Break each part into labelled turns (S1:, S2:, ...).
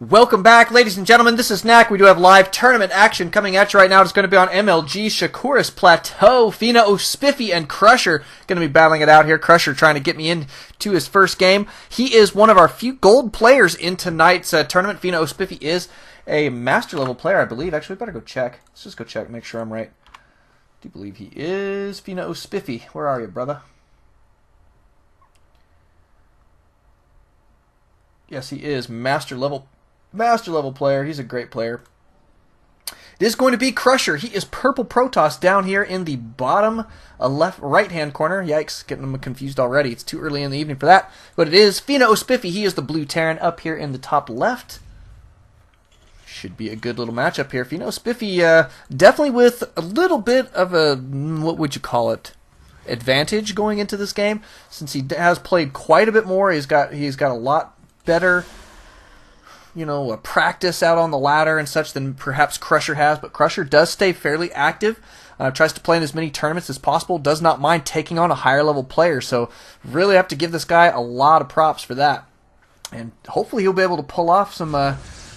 S1: Welcome back, ladies and gentlemen. This is Knack. We do have live tournament action coming at you right now. It's going to be on MLG, Shakuris, Plateau, FiNaOSpiffy, and Crusher going to be battling it out here. Crusher trying to get me into his first game. He is one of our few gold players in tonight's tournament. FiNaOSpiffy is a master level player, I believe. Actually, we better go check. Let's just go check, make sure I'm right. I do believe he is FiNaOSpiffy. Where are you, brother? Yes, he is master level player. He's a great player. It is going to be Crusher. He is purple Protoss down here in the bottom right hand corner. Yikes, getting them confused already. It's too early in the evening for that. But it is FiNaOSpiffy. He is the blue Terran up here in the top left. Should be a good little matchup here. FiNaOSpiffy definitely with a little bit of a, what would you call it, advantage going into this game, since he has played quite a bit more. He's got a lot better, practice out on the ladder and such than perhaps Crusher has, but Crusher does stay fairly active, tries to play in as many tournaments as possible, does not mind taking on a higher level player, so really have to give this guy a lot of props for that. And hopefully he'll be able to pull off some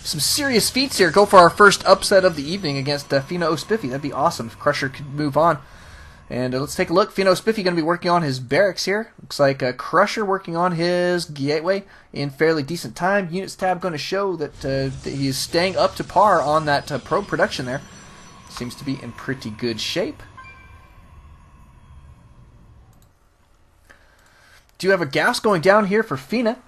S1: serious feats here, go for our first upset of the evening against FiNaOSpiffy. That'd be awesome if Crusher could move on. And let's take a look. FiNaOSpiffy going to be working on his barracks here. Looks like Crusher working on his gateway in fairly decent time. Units tab going to show that he is staying up to par on that probe production there. Seems to be in pretty good shape. Do you have a gas going down here for Fina?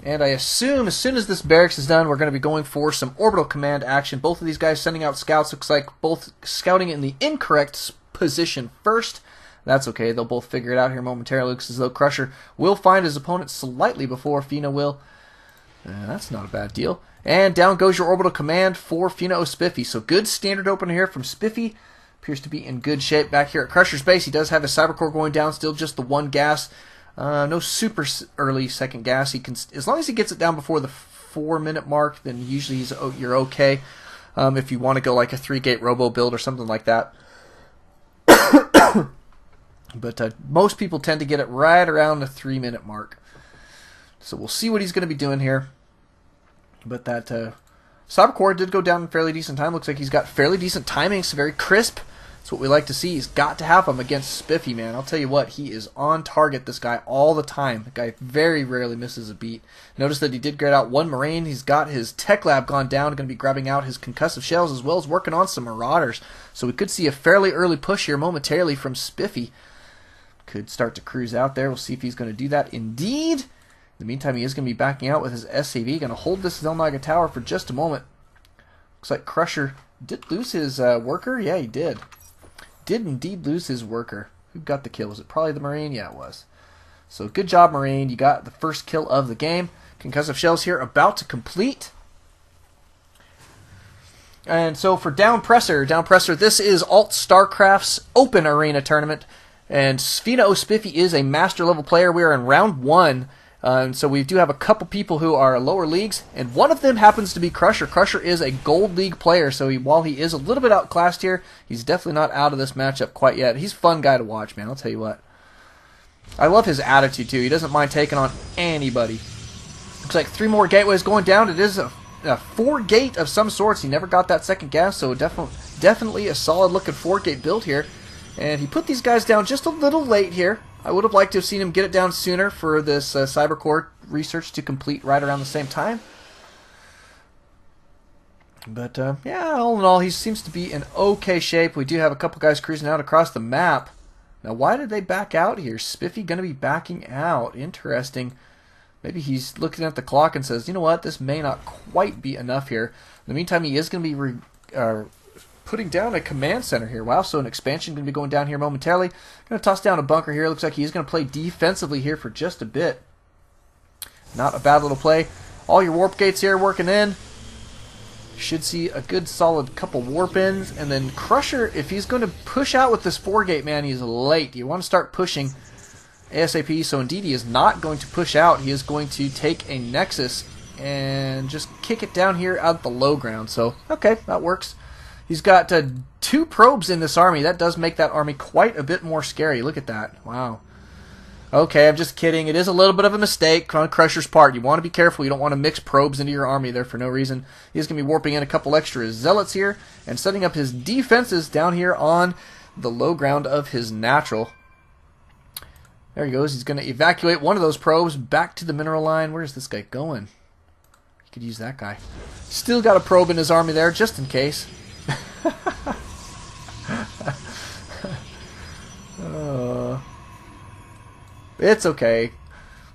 S1: And I assume as soon as this barracks is done, we're going to be going for some orbital command action. Both of these guys sending out scouts. Looks like both scouting in the incorrect position first. That's okay. They'll both figure it out here momentarily. Looks as though Crusher will find his opponent slightly before Fina will. That's not a bad deal. And down goes your orbital command for FiNaOSpiffy. So good standard opener here from Spiffy. Appears to be in good shape back here at Crusher's base. He does have his cyber core going down. Still just the one gas. No super early second gas. He can, as long as he gets it down before the 4-minute mark, then usually you're okay. If you want to go like a 3-gate robo build or something like that. But most people tend to get it right around the 3-minute mark. So we'll see what he's going to be doing here. But that cyber core did go down in fairly decent time. Looks like he's got fairly decent timing. It's very crisp. That's what we like to see. He's got to have him against Spiffy, man. I'll tell you what, he is on target, this guy, all the time. The guy very rarely misses a beat. Notice that he did grade out one Marine. He's got his Tech Lab gone down, going to be grabbing out his concussive shells as well as working on some Marauders. So we could see a fairly early push here momentarily from Spiffy. Could start to cruise out there. We'll see if he's going to do that indeed. In the meantime, he is going to be backing out with his SCV. Going to hold this Zelnaga Tower for just a moment. Looks like Crusher did lose his worker. Yeah, he did. Did indeed lose his worker. Who got the kill? Was it probably the Marine? Yeah, it was. So good job, Marine. You got the first kill of the game. Concussive shells here about to complete. And so for Downpresser, this is ALT-Stracraft's open arena tournament. And FiNaOSpiffy is a master level player. We are in round 1. And so we do have a couple people who are lower leagues, and one of them happens to be Crusher. Crusher is a gold league player, so while he is a little bit outclassed here, he's definitely not out of this matchup quite yet. He's a fun guy to watch, man, I'll tell you what. I love his attitude, too. He doesn't mind taking on anybody. Looks like 3 more gateways going down. It is a 4-gate of some sorts. He never got that second gas, so definitely a solid-looking 4-gate build here. And he put these guys down just a little late here. I would have liked to have seen him get it down sooner for this cyber core research to complete right around the same time. But, yeah, all in all, he seems to be in okay shape. We do have a couple guys cruising out across the map. Now, why did they back out here? Spiffy going to be backing out. Interesting. Maybe he's looking at the clock and says, you know what, this may not quite be enough here. In the meantime, he is going to be putting down a command center here. Wow, so an expansion going to be going down here momentarily. Going to toss down a bunker here. Looks like he's going to play defensively here for just a bit. Not a bad little play. All your warp gates here working in. Should see a good solid couple warp ins. And then Crusher, if he's going to push out with this 4-gate, man, he's late. You want to start pushing ASAP. So indeed, he is not going to push out. He is going to take a Nexus and just kick it down here out the low ground. So, okay, that works. He's got 2 probes in this army. That does make that army quite a bit more scary. Look at that. Wow. Okay, I'm just kidding. It is a little bit of a mistake on Crusher's part. You want to be careful. You don't want to mix probes into your army there for no reason. He's going to be warping in a couple extra zealots here and setting up his defenses down here on the low ground of his natural. There he goes. He's going to evacuate one of those probes back to the mineral line. Where's this guy going? He could use that guy. Still got a probe in his army there just in case. It's okay.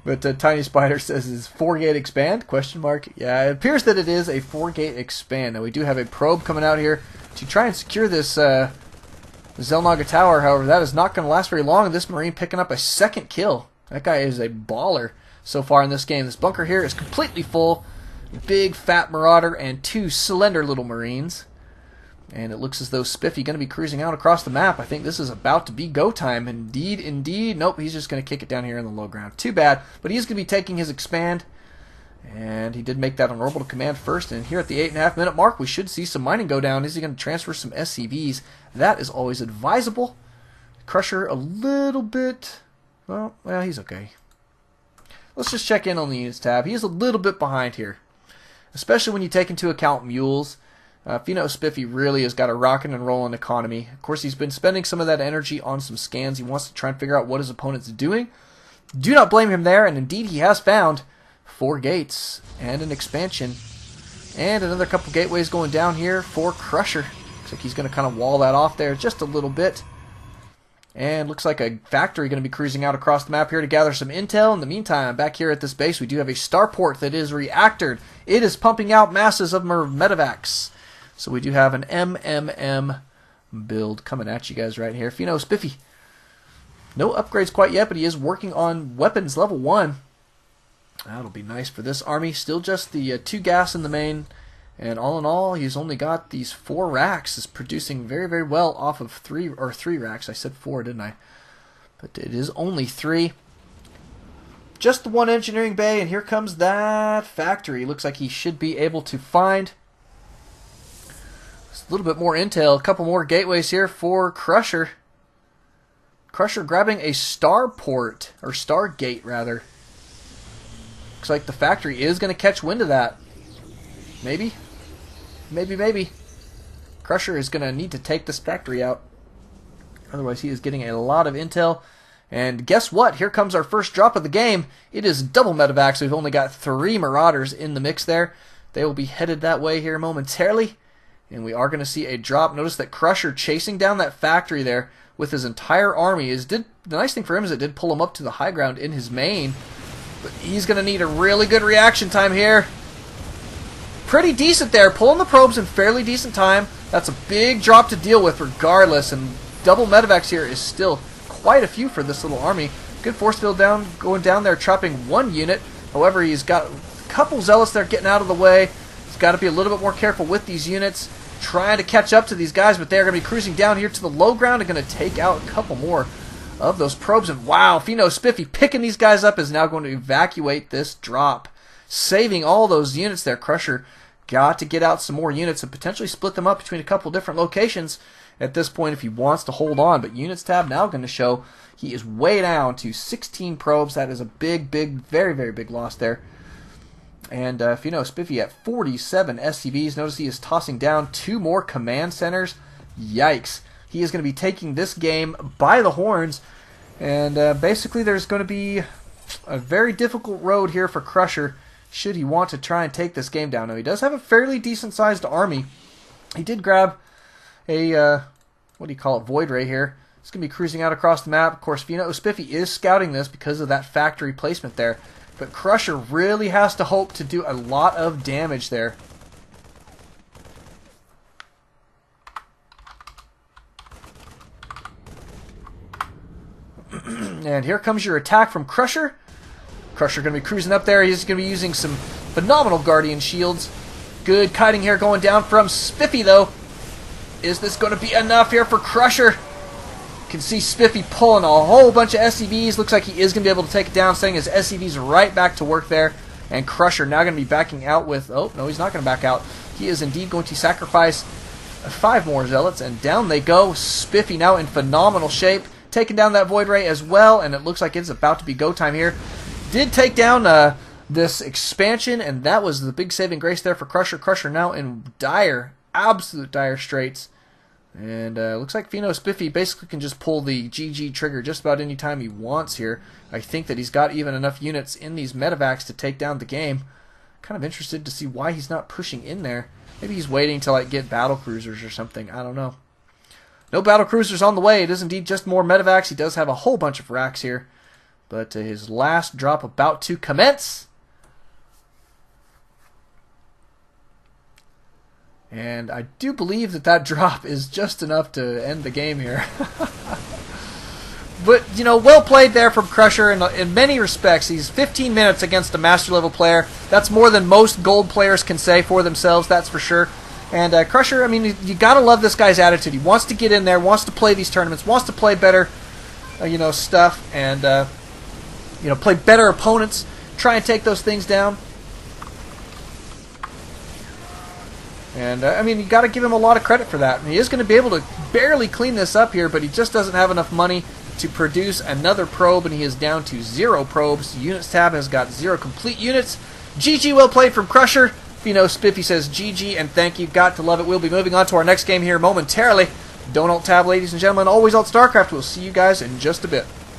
S1: But Tiny Spider says, is 4-gate expand? Question mark. Yeah, it appears that it is a 4-gate expand. Now we do have a probe coming out here to try and secure this Zelnaga tower. However, that is not going to last very long. This Marine picking up a second kill. That guy is a baller so far in this game. This bunker here is completely full. Big fat Marauder and 2 slender little Marines. And it looks as though Spiffy going to be cruising out across the map. I think this is about to be go time. Indeed, indeed. Nope, he's just going to kick it down here in the low ground. Too bad. But he's going to be taking his expand. And he did make that an orbital command first. And here at the 8.5 minute mark, we should see some mining go down. Is he going to transfer some SCVs? That is always advisable. Crusher a little bit. Well, he's okay. Let's just check in on the units tab. He is a little bit behind here, especially when you take into account mules. FiNaOSpiffy really has got a rockin' and rollin' economy. Of course, he's been spending some of that energy on some scans. He wants to try and figure out what his opponent's doing. Do not blame him there, and indeed he has found 4 gates and an expansion. And another couple gateways going down here for Crusher. Looks like he's going to kind of wall that off there just a little bit. And looks like a factory going to be cruising out across the map here to gather some intel. In the meantime, back here at this base, we do have a starport that is reactored. It is pumping out masses of medevacs. So we do have an MMM build coming at you guys right here. FiNaOSpiffy. No upgrades quite yet, but he is working on weapons level 1. That'll be nice for this army. Still just the 2 gas in the main. And all in all, he's only got these 4 racks. Is producing very, very well off of 3 racks. I said 4, didn't I? But it is only 3. Just the 1 engineering bay, and here comes that factory. Looks like he should be able to find a little bit more intel. A couple more gateways here for Crusher. Crusher grabbing a starport, or stargate rather. Looks like the factory is going to catch wind of that. Maybe. Maybe. Crusher is going to need to take this factory out. Otherwise, he is getting a lot of intel. And guess what? Here comes our first drop of the game. It is double medevacs. We've only got 3 Marauders in the mix there. They will be headed that way here momentarily. And we are going to see a drop. Notice that Crusher chasing down that factory there with his entire army. The nice thing for him is it did pull him up to the high ground in his main. But he's going to need a really good reaction time here. Pretty decent there. Pulling the probes in fairly decent time. That's a big drop to deal with regardless. And double medevacs here is still quite a few for this little army. Good force field going down there, trapping 1 unit. However, he's got a couple zealots there getting out of the way. He's got to be a little bit more careful with these units. Trying to catch up to these guys, but they're going to be cruising down here to the low ground and going to take out a couple more of those probes. And wow, FiNaOSpiffy picking these guys up is now going to evacuate this drop. Saving all those units there. Crusher got to get out some more units and potentially split them up between a couple different locations at this point if he wants to hold on. But units tab now going to show he is way down to 16 probes. That is a big, very, very big loss there. And FiNaOSpiffy at 47 SCVs. Notice he is tossing down 2 more command centers. Yikes. He is going to be taking this game by the horns. And basically there's going to be a very difficult road here for Crusher should he want to try and take this game down. Now, he does have a fairly decent-sized army. He did grab a, Void Ray here. It's going to be cruising out across the map. Of course, FiNaOSpiffy is scouting this because of that factory placement there. But Crusher really has to hope to do a lot of damage there. And here comes your attack from Crusher. Crusher going to be cruising up there. He's going to be using some phenomenal Guardian shields. Good kiting here going down from Spiffy, though. Is this going to be enough here for Crusher? You can see Spiffy pulling a whole bunch of SCVs. Looks like he is going to be able to take it down, sending his SCVs right back to work there. And Crusher now going to be backing out with... Oh, no, he's not going to back out. He is indeed going to sacrifice 5 more zealots, and down they go. Spiffy now in phenomenal shape. taking down that Void Ray as well, and it looks like it's about to be go time here. Did take down this expansion, and that was the big saving grace there for Crusher. Crusher now in dire, absolute dire straits. And looks like FiNaOSpiffy basically can just pull the GG trigger just about any time he wants here. I think that he's got even enough units in these medevacs to take down the game. Kind of interested to see why he's not pushing in there. Maybe he's waiting to like get battle cruisers or something. I don't know. No battle cruisers on the way. It is indeed just more medevacs. He does have a whole bunch of racks here. But his last drop about to commence. And I do believe that that drop is just enough to end the game here. But, you know, well played there from Crusher in many respects. He's 15 minutes against a master level player. That's more than most gold players can say for themselves, that's for sure. And Crusher, I mean, you gotta love this guy's attitude. He wants to get in there, wants to play these tournaments, wants to play better, you know, stuff, and you know, play better opponents, try and take those things down. And, I mean, you got to give him a lot of credit for that. And he is going to be able to barely clean this up here, but he just doesn't have enough money to produce another probe, and he is down to 0 probes. Units tab has got 0 complete units. GG, well played from Crusher. FiNaOSpiffy says GG and thank you. Got to love it. We'll be moving on to our next game here momentarily. Don't alt tab, ladies and gentlemen. Always alt StarCraft. We'll see you guys in just a bit.